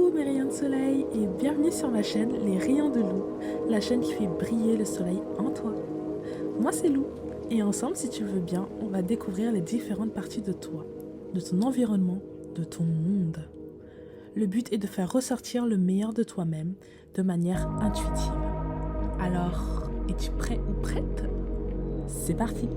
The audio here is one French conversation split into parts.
Coucou mes rayons de soleil et bienvenue sur ma chaîne Les Rayons de Lou, la chaîne qui fait briller le soleil en toi. Moi c'est Lou et ensemble si tu veux bien, on va découvrir les différentes parties de toi, de ton environnement, de ton monde. Le but est de faire ressortir le meilleur de toi-même de manière intuitive. Alors, es-tu prêt ou prête? C'est parti!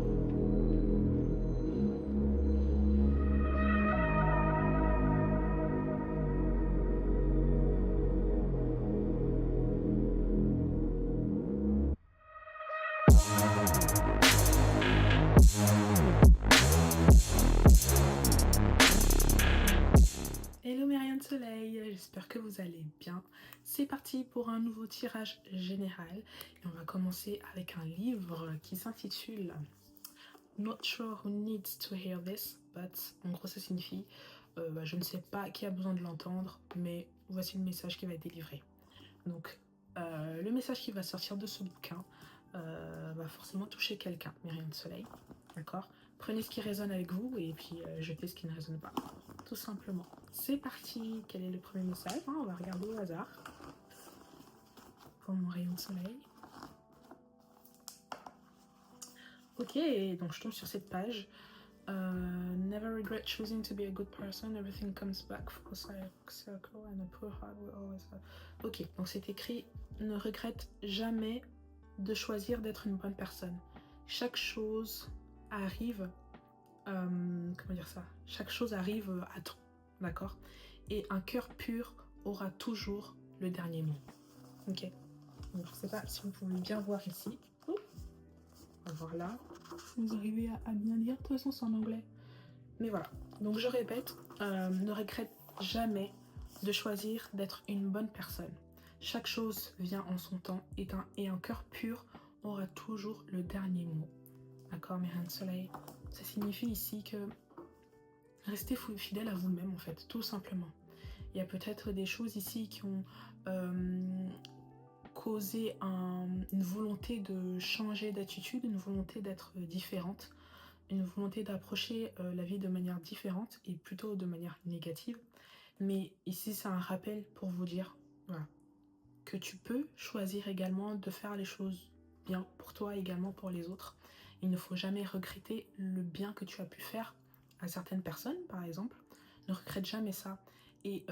Hello mes rayons de soleil, j'espère que vous allez bien. C'est parti pour un nouveau tirage général et on va commencer avec un livre qui s'intitule Not sure who needs to hear this, but en gros ça signifie je ne sais pas qui a besoin de l'entendre, mais voici le message qui va être délivré. Donc le message qui va sortir de ce bouquin va forcément toucher quelqu'un, mes rayons de soleil, d'accord? Prenez ce qui résonne avec vous et puis jetez ce qui ne résonne pas, tout simplement. C'est parti. Quel est le premier message? On va regarder au hasard pour mon rayon de soleil. Ok, donc je tombe sur cette page. Never regret choosing to be a good person. Everything comes back full circle and a poor heart will always have. Ok, donc c'est écrit ne regrette jamais de choisir d'être une bonne personne. Chaque chose arrive. Comment dire ça? Chaque chose arrive à temps, d'accord? Et un cœur pur aura toujours le dernier mot. Ok. Donc, je ne sais pas si vous pouvez bien voir ici. On va voir là. Vous arrivez à bien lire. De toute façon, c'est en anglais. Mais voilà. Donc, je répète, ne regrette jamais de choisir d'être une bonne personne. Chaque chose vient en son temps et un cœur pur aura toujours le dernier mot. D'accord, mes rayons de soleil? Ça signifie ici que restez fidèle à vous-même, en fait, tout simplement. Il y a peut-être des choses ici qui ont causé une volonté de changer d'attitude, une volonté d'être différente, une volonté d'approcher la vie de manière différente et plutôt de manière négative. Mais ici, c'est un rappel pour vous dire voilà, que tu peux choisir également de faire les choses bien pour toi, également pour les autres. Il ne faut jamais regretter le bien que tu as pu faire à certaines personnes, par exemple. Ne regrette jamais ça. Et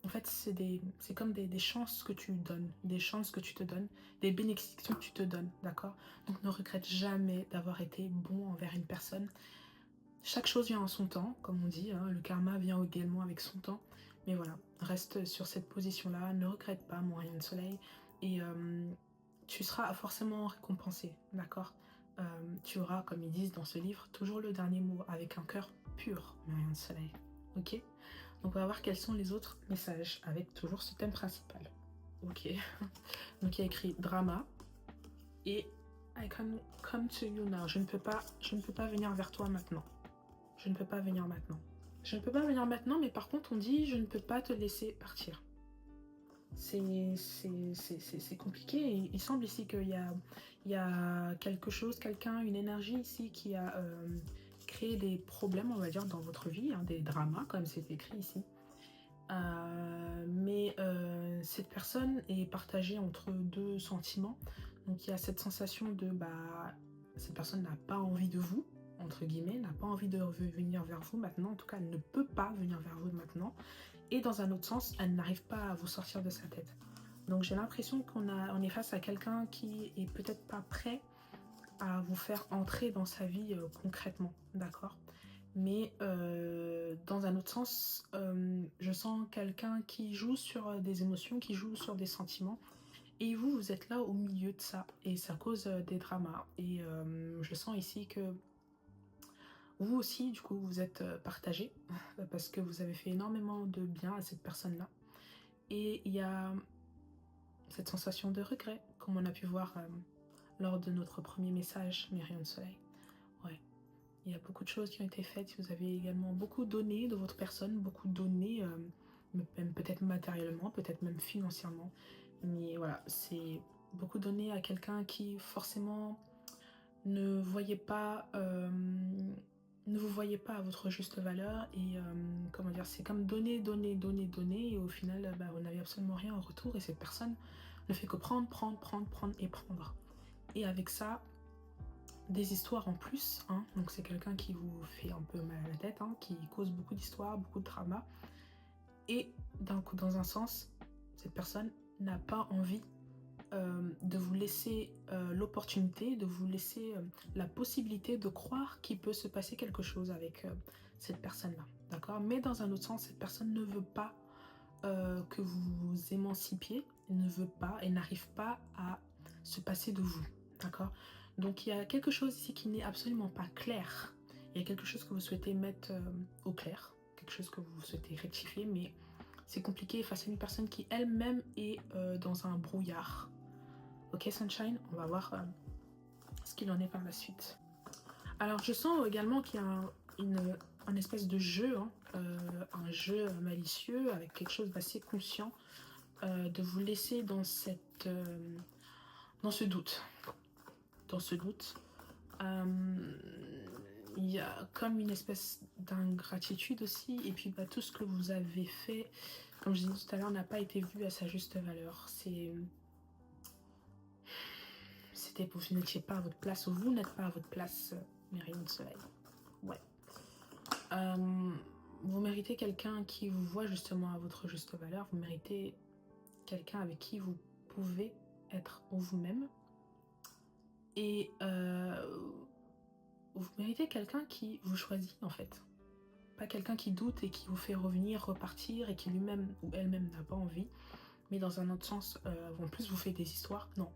en fait, c'est comme des chances que tu donnes, des chances que tu te donnes, des bénédictions que tu te donnes, d'accord? Donc ne regrette jamais d'avoir été bon envers une personne. Chaque chose vient en son temps, comme on dit, hein, le karma vient également avec son temps. Mais voilà, reste sur cette position-là, ne regrette pas mon rayon de soleil et tu seras forcément récompensé, d'accord? Tu auras, comme ils disent dans ce livre, toujours le dernier mot avec un cœur pur, mon rayon de soleil. Ok? Donc on va voir quels sont les autres messages avec toujours ce thème principal. Ok. Donc il y a écrit drama et I can come to you now. Je ne peux pas venir vers toi maintenant. Je ne peux pas venir maintenant. Je ne peux pas venir maintenant, mais par contre on dit je ne peux pas te laisser partir. C'est compliqué. Il semble ici qu'il y a quelque chose, quelqu'un, une énergie ici qui a créé des problèmes, on va dire, dans votre vie, hein, des dramas, comme c'est écrit ici. Mais cette personne est partagée entre deux sentiments. Donc il y a cette sensation de cette personne n'a pas envie de vous, entre guillemets, n'a pas envie de venir vers vous maintenant. En tout cas, elle ne peut pas venir vers vous maintenant. Et dans un autre sens, elle n'arrive pas à vous sortir de sa tête. Donc j'ai l'impression on est face à quelqu'un qui est peut-être pas prêt à vous faire entrer dans sa vie concrètement, d'accord? Mais dans un autre sens, je sens quelqu'un qui joue sur des émotions, qui joue sur des sentiments. Et vous, vous êtes là au milieu de ça. Et ça cause des dramas. Et je sens ici que vous aussi, du coup, vous êtes partagé. Parce que vous avez fait énormément de bien à cette personne-là. Et il y a cette sensation de regret, comme on a pu voir lors de notre premier message, mes rayons de soleil. Ouais. Il y a beaucoup de choses qui ont été faites. Vous avez également beaucoup donné de votre personne, beaucoup donné, même peut-être matériellement, peut-être même financièrement. Mais voilà, c'est beaucoup donné à quelqu'un qui forcément ne voyait pas ne vous voyez pas à votre juste valeur et comment dire, c'est comme donner, donner, donner, donner et au final, bah, vous n'avez absolument rien en retour et cette personne ne fait que prendre, prendre, prendre, prendre et prendre. Et avec ça, des histoires en plus, hein. Donc c'est quelqu'un qui vous fait un peu mal à la tête, hein, qui cause beaucoup d'histoires, beaucoup de traumas. Et d'un coup, dans un sens, cette personne n'a pas envie de vous laisser l'opportunité, de vous laisser la possibilité de croire qu'il peut se passer quelque chose avec cette personne-là. D'accord? Mais dans un autre sens, cette personne ne veut pas que vous vous émancipiez, ne veut pas et n'arrive pas à se passer de vous. D'accord? Donc il y a quelque chose ici qui n'est absolument pas clair. Il y a quelque chose que vous souhaitez mettre au clair, quelque chose que vous souhaitez rectifier, mais c'est compliqué face à une personne qui elle-même est dans un brouillard. Ok Sunshine, on va voir ce qu'il en est par la suite. Alors je sens également qu'il y a un espèce de jeu, hein, un jeu malicieux avec quelque chose d'assez conscient de vous laisser dans dans ce doute. Dans ce doute. Il y a comme une espèce d'ingratitude aussi et puis bah, tout ce que vous avez fait, comme je disais tout à l'heure, n'a pas été vu à sa juste valeur. Vous n'étiez pas à votre place, ou vous n'êtes pas à votre place, mes rayons de soleil. Ouais. Vous méritez quelqu'un qui vous voit justement à votre juste valeur. Vous méritez quelqu'un avec qui vous pouvez être vous-même. Et vous méritez quelqu'un qui vous choisit en fait. Pas quelqu'un qui doute et qui vous fait revenir, repartir et qui lui-même ou elle-même n'a pas envie. Mais dans un autre sens, en plus vous faites des histoires. Non.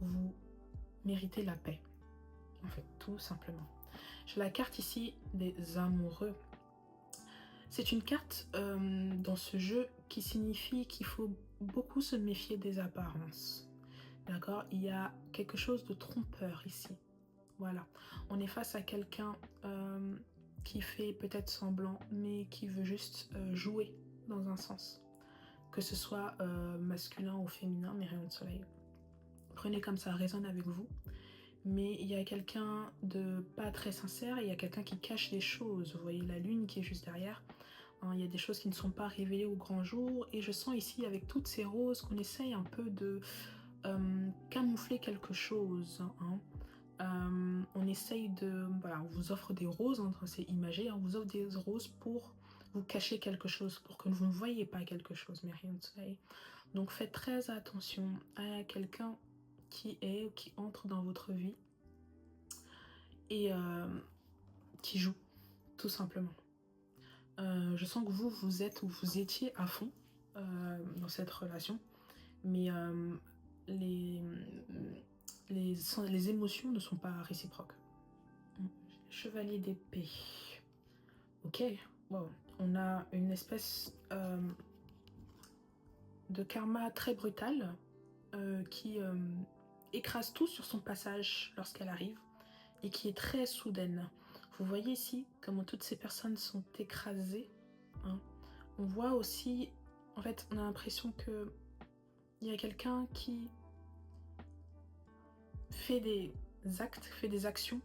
Vous méritez la paix. En fait, tout simplement. J'ai la carte ici des amoureux. C'est une carte dans ce jeu qui signifie qu'il faut beaucoup se méfier des apparences. D'accord? Il y a quelque chose de trompeur ici. Voilà. On est face à quelqu'un qui fait peut-être semblant, mais qui veut juste jouer dans un sens. Que ce soit masculin ou féminin, mes rayons de soleil. Prenez comme ça résonne avec vous. Mais il y a quelqu'un de pas très sincère, il y a quelqu'un qui cache des choses. Vous voyez la lune qui est juste derrière. Hein, il y a des choses qui ne sont pas révélées au grand jour. Et je sens ici, avec toutes ces roses, qu'on essaye un peu de camoufler quelque chose. Hein. On essaye de... Voilà, on vous offre des roses, hein, c'est imagé, hein, on vous offre des roses pour vous cacher quelque chose, pour que vous ne voyez pas quelque chose, mais rien de soleil. Donc faites très attention à quelqu'un qui est ou qui entre dans votre vie et qui joue, tout simplement. Je sens que vous êtes ou vous étiez à fond dans cette relation, mais les, les émotions ne sont pas réciproques. Chevalier d'épée. Ok, wow. On a une espèce de karma très brutal qui écrase tout sur son passage lorsqu'elle arrive et qui est très soudaine. Vous voyez ici comment toutes ces personnes sont écrasées. Hein. On voit aussi, en fait, on a l'impression que il y a quelqu'un qui fait des actes, fait des actions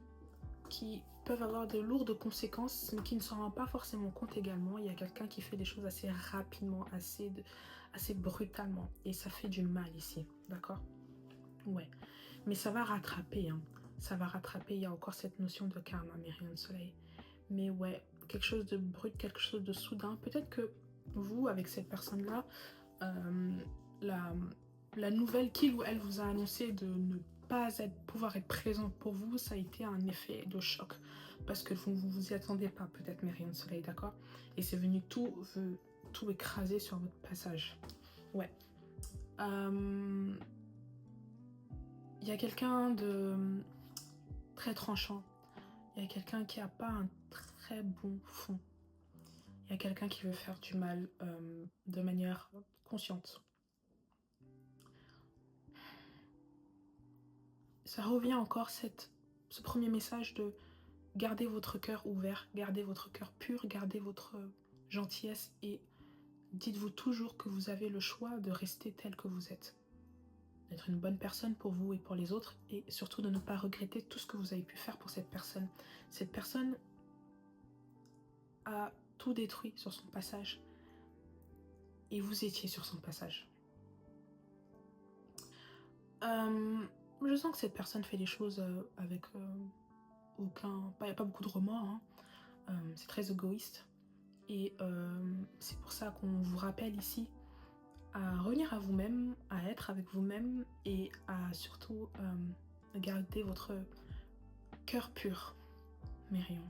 qui peuvent avoir de lourdes conséquences, mais qui ne s'en rend pas forcément compte également. Il y a quelqu'un qui fait des choses assez rapidement, assez brutalement, et ça fait du mal ici, d'accord? Ouais, mais ça va rattraper, hein. Ça va rattraper, il y a encore cette notion de karma, mais rien de soleil. Mais ouais, quelque chose de brut, quelque chose de soudain. Peut-être que vous, avec cette personne-là, la nouvelle qu'il ou elle vous a annoncé de ne pas pouvoir être présent pour vous, ça a été un effet de choc. Parce que vous ne vous y attendez pas, peut-être, mais rien de soleil, d'accord? Et c'est venu tout écraser sur votre passage. Ouais. Il y a quelqu'un de très tranchant. Il y a quelqu'un qui n'a pas un très bon fond. Il y a quelqu'un qui veut faire du mal de manière consciente. Ça revient encore ce premier message de garder votre cœur ouvert, garder votre cœur pur, garder votre gentillesse et dites-vous toujours que vous avez le choix de rester tel que vous êtes. D'être une bonne personne pour vous et pour les autres et surtout de ne pas regretter tout ce que vous avez pu faire pour cette personne. Cette personne a tout détruit sur son passage et vous étiez sur son passage. Je sens que cette personne fait les choses avec aucun... Il n'y a pas beaucoup de remords, hein. C'est très égoïste. Et c'est pour ça qu'on vous rappelle ici à revenir à vous-même, à être avec vous-même et à surtout garder votre cœur pur, Myriam.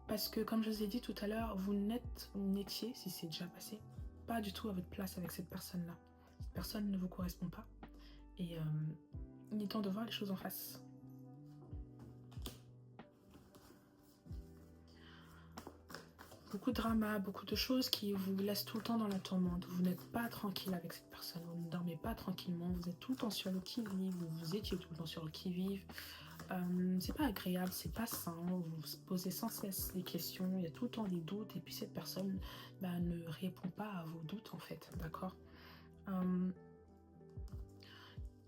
Parce que comme je vous ai dit tout à l'heure, vous n'étiez, si c'est déjà passé, pas du tout à votre place avec cette personne-là. Cette personne ne vous correspond pas. Et il est temps de voir les choses en face. Beaucoup de drama, beaucoup de choses qui vous laissent tout le temps dans la tourmente. Vous n'êtes pas tranquille avec cette personne, vous ne dormez pas tranquillement, vous êtes tout le temps sur le qui-vive, vous étiez tout le temps sur le qui-vive. C'est pas agréable, c'est pas sain, vous vous posez sans cesse des questions, il y a tout le temps des doutes, et puis cette personne ne répond pas à vos doutes en fait, d'accord.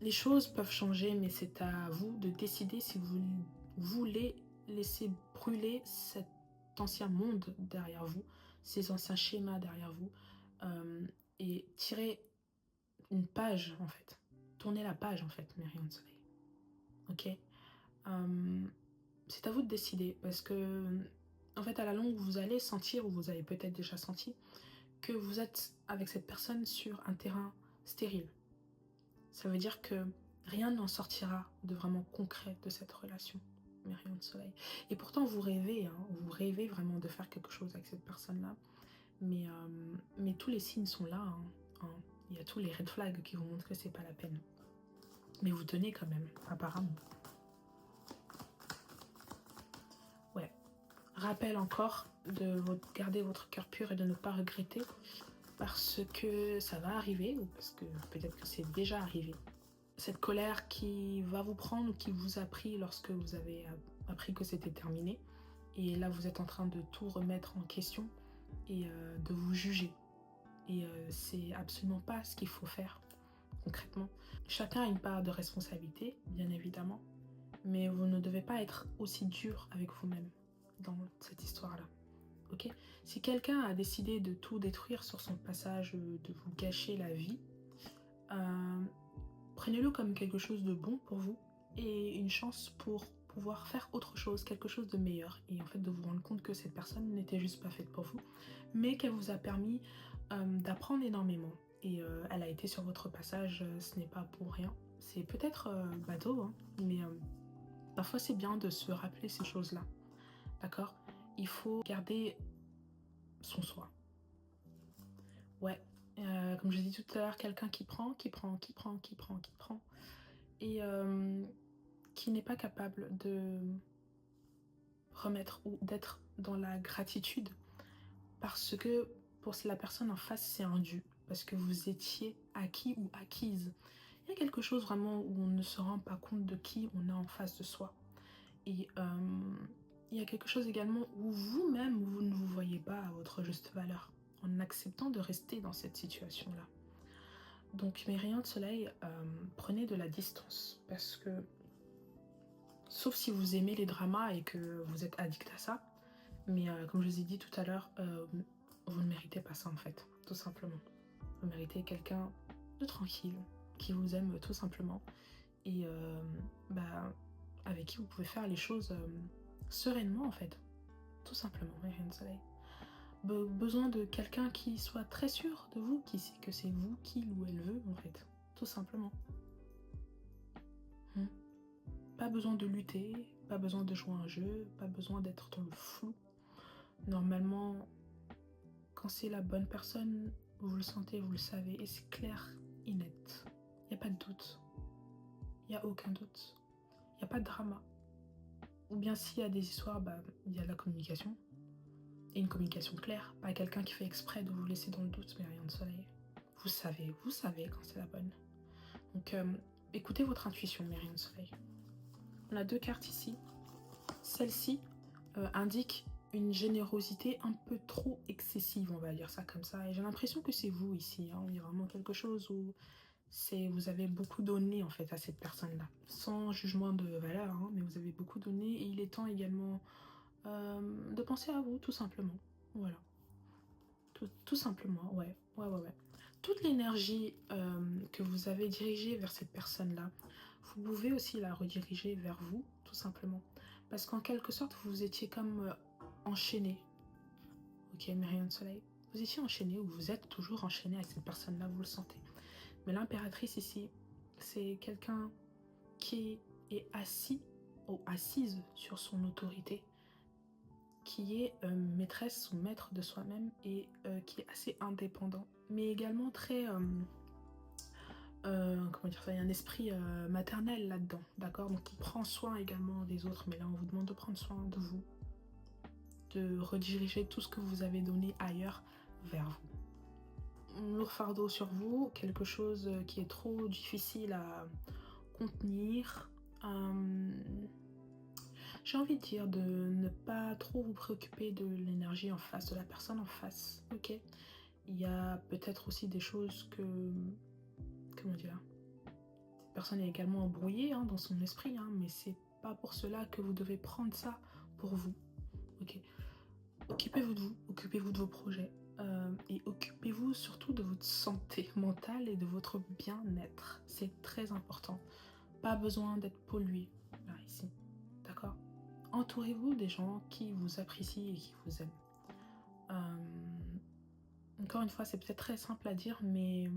Les choses peuvent changer, mais c'est à vous de décider si vous voulez laisser brûler cet ancien monde derrière vous, ces anciens schémas derrière vous, et tirer une page en fait. Tourner la page en fait, mes rayons de soleil. Ok. C'est à vous de décider parce que en fait à la longue vous allez sentir, ou vous avez peut-être déjà senti, que vous êtes avec cette personne sur un terrain stérile. Ça veut dire que rien n'en sortira de vraiment concret de cette relation, mes rayons de soleil. Et pourtant vous rêvez, hein, vous rêvez vraiment de faire quelque chose avec cette personne-là. Mais tous les signes sont là, hein. Il y a tous les red flags qui vous montrent que c'est pas la peine. Mais vous tenez quand même, apparemment. Ouais. Rappel encore de garder votre cœur pur et de ne pas regretter, parce que ça va arriver, ou parce que peut-être que c'est déjà arrivé. Cette colère qui va vous prendre, ou qui vous a pris lorsque vous avez appris que c'était terminé. Et là, vous êtes en train de tout remettre en question et de vous juger. Et c'est absolument pas ce qu'il faut faire, concrètement. Chacun a une part de responsabilité, bien évidemment, mais vous ne devez pas être aussi dur avec vous-même dans cette histoire-là. Ok ? Si quelqu'un a décidé de tout détruire sur son passage, de vous gâcher la vie, prenez-le comme quelque chose de bon pour vous et une chance pour pouvoir faire autre chose, quelque chose de meilleur. Et en fait, de vous rendre compte que cette personne n'était juste pas faite pour vous, mais qu'elle vous a permis d'apprendre énormément. Et elle a été sur votre passage, ce n'est pas pour rien. C'est peut-être bateau, hein, mais parfois c'est bien de se rappeler ces choses-là. D'accord ? Il faut garder son soi. Ouais. Comme je dis tout à l'heure, quelqu'un qui prend, et qui n'est pas capable de remettre ou d'être dans la gratitude, parce que pour la personne en face, c'est un dû, parce que vous étiez acquis ou acquise. Il y a quelque chose vraiment où on ne se rend pas compte de qui on a en face de soi. Et il y a quelque chose également où vous-même, vous ne vous voyez pas à votre juste valeur, en acceptant de rester dans cette situation-là. Donc mes rayons de soleil, prenez de la distance, parce que sauf si vous aimez les dramas et que vous êtes addict à ça, mais comme je vous ai dit tout à l'heure, vous ne méritez pas ça en fait, tout simplement. Vous méritez quelqu'un de tranquille, qui vous aime tout simplement, et avec qui vous pouvez faire les choses sereinement en fait, tout simplement, mes rayons de soleil. Besoin de quelqu'un qui soit très sûr de vous, qui sait que c'est vous qu'il ou elle veut en fait, tout simplement. Pas besoin de lutter, pas besoin de jouer un jeu, pas besoin d'être dans le flou. Normalement, quand c'est la bonne personne, vous le sentez, vous le savez, et c'est clair et net. Il n'y a pas de doute. Il n'y a aucun doute. Il n'y a pas de drama. Ou bien s'il y a des histoires, il y a la communication. Et une communication claire, pas quelqu'un qui fait exprès de vous laisser dans le doute, mais rien de soleil. Vous savez quand c'est la bonne. Donc écoutez votre intuition, mes rayons de soleil. On a deux cartes ici. Celle-ci indique une générosité un peu trop excessive, on va dire ça comme ça. Et j'ai l'impression que c'est vous ici. Hein. Il y a vraiment quelque chose où vous avez beaucoup donné en fait à cette personne-là. Sans jugement de valeur, hein, mais vous avez beaucoup donné. Et il est temps également de penser à vous, tout simplement. Voilà. Tout simplement, ouais. Ouais, ouais, ouais. Toute l'énergie que vous avez dirigée vers cette personne-là, vous pouvez aussi la rediriger vers vous, tout simplement. Parce qu'en quelque sorte, vous étiez comme enchaîné. Ok, mais rien de soleil. Vous étiez enchaîné ou vous êtes toujours enchaîné avec cette personne-là, vous le sentez. Mais l'impératrice ici, c'est quelqu'un qui est assis ou assise sur son autorité, qui est maîtresse ou maître de soi-même et qui est assez indépendant, mais également très, comment dire ça, il y a un esprit maternel là-dedans, d'accord? Donc il prend soin également des autres, mais là on vous demande de prendre soin de vous, de rediriger tout ce que vous avez donné ailleurs vers vous. Lourd fardeau sur vous, quelque chose qui est trop difficile à contenir. J'ai envie de dire de ne pas trop vous préoccuper de l'énergie en face, de la personne en face, ok? Il y a peut-être aussi des choses que, comment dire, cette personne est également embrouillée hein, dans son esprit, hein, mais c'est pas pour cela que vous devez prendre ça pour vous, ok? Occupez-vous de vous, occupez-vous de vos projets et occupez-vous surtout de votre santé mentale et de votre bien-être. C'est très important. Pas besoin d'être pollué là, ici, d'accord? Entourez-vous des gens qui vous apprécient et qui vous aiment. Encore une fois, c'est peut-être très simple à dire, mais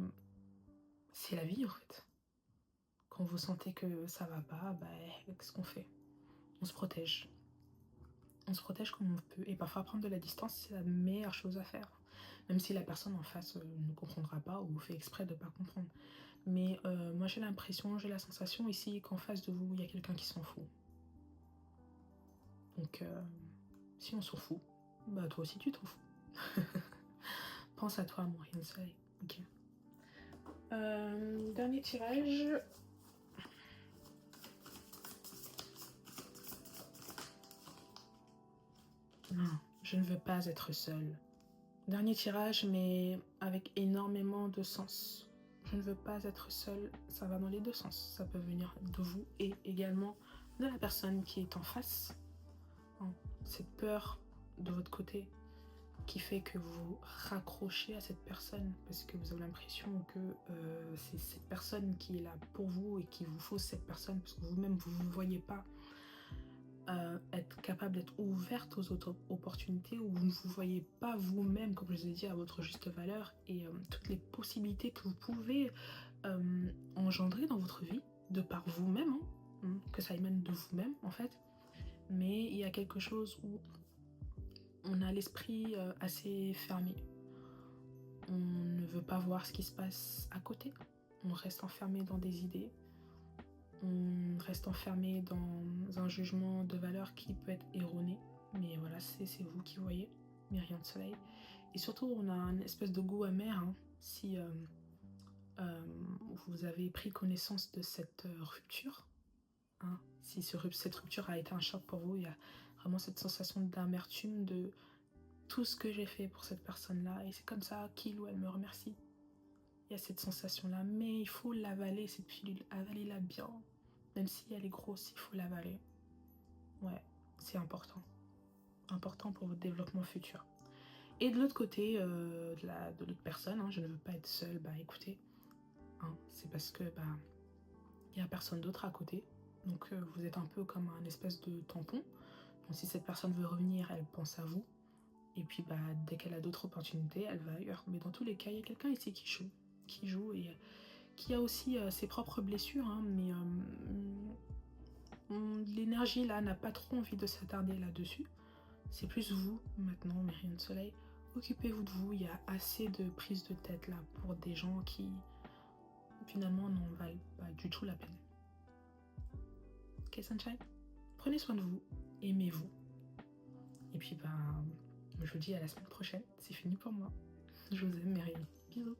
c'est la vie en fait. Quand vous sentez que ça va pas, bah, qu'est-ce qu'on fait? On se protège. On se protège comme on peut. Et parfois prendre de la distance, c'est la meilleure chose à faire. Même si la personne en face ne comprendra pas ou fait exprès de ne pas comprendre. Mais moi j'ai l'impression, j'ai la sensation ici qu'en face de vous, il y a quelqu'un qui s'en fout. Donc si on s'en fout, bah toi aussi tu t'en fous. Pense à toi, mon rayon de soleil. Ok. Dernier tirage. Non, je ne veux pas être seule. Dernier tirage, mais avec énormément de sens. Je ne veux pas être seule, ça va dans les deux sens. Ça peut venir de vous et également de la personne qui est en face. Cette peur de votre côté qui fait que vous vous raccrochez à cette personne parce que vous avez l'impression que c'est cette personne qui est là pour vous et qu'il vous faut cette personne parce que vous-même vous ne vous voyez pas être capable d'être ouverte aux autres opportunités où vous ne vous voyez pas vous-même, comme je vous ai dit, à votre juste valeur et toutes les possibilités que vous pouvez engendrer dans votre vie de par vous-même, que ça émane de vous-même en fait. Mais il y a quelque chose où on a l'esprit assez fermé. On ne veut pas voir ce qui se passe à côté. On reste enfermé dans des idées. On reste enfermé dans un jugement de valeur qui peut être erroné. Mais voilà, c'est vous qui voyez, mais rien de soleil. Et surtout, on a une espèce de goût amer hein, si vous avez pris connaissance de cette rupture. Hein, si cette rupture a été un choc pour vous, il y a vraiment cette sensation d'amertume de tout ce que j'ai fait pour cette personne-là. Et c'est comme ça qu'il ou elle me remercie. Il y a cette sensation-là, mais il faut l'avaler, cette pilule, avalez-la bien. Même si elle est grosse, il faut l'avaler. Ouais, c'est important. Important pour votre développement futur. Et de l'autre côté, de l'autre personne, hein, je ne veux pas être seule, bah écoutez, hein, c'est parce que bah il n'y a personne d'autre à côté. Donc vous êtes un peu comme un espèce de tampon. Donc si cette personne veut revenir, elle pense à vous. Et puis bah dès qu'elle a d'autres opportunités, elle va ailleurs. Mais dans tous les cas, il y a quelqu'un ici qui joue et qui a aussi ses propres blessures, hein, mais l'énergie là n'a pas trop envie de s'attarder là-dessus. C'est plus vous maintenant, mais rien de soleil. Occupez-vous de vous, il y a assez de prise de tête là pour des gens qui finalement n'en valent pas du tout la peine. Ok Sunshine, prenez soin de vous, aimez-vous. Et puis ben, je vous dis à la semaine prochaine, c'est fini pour moi. Je vous aime, mes rayons. Bisous.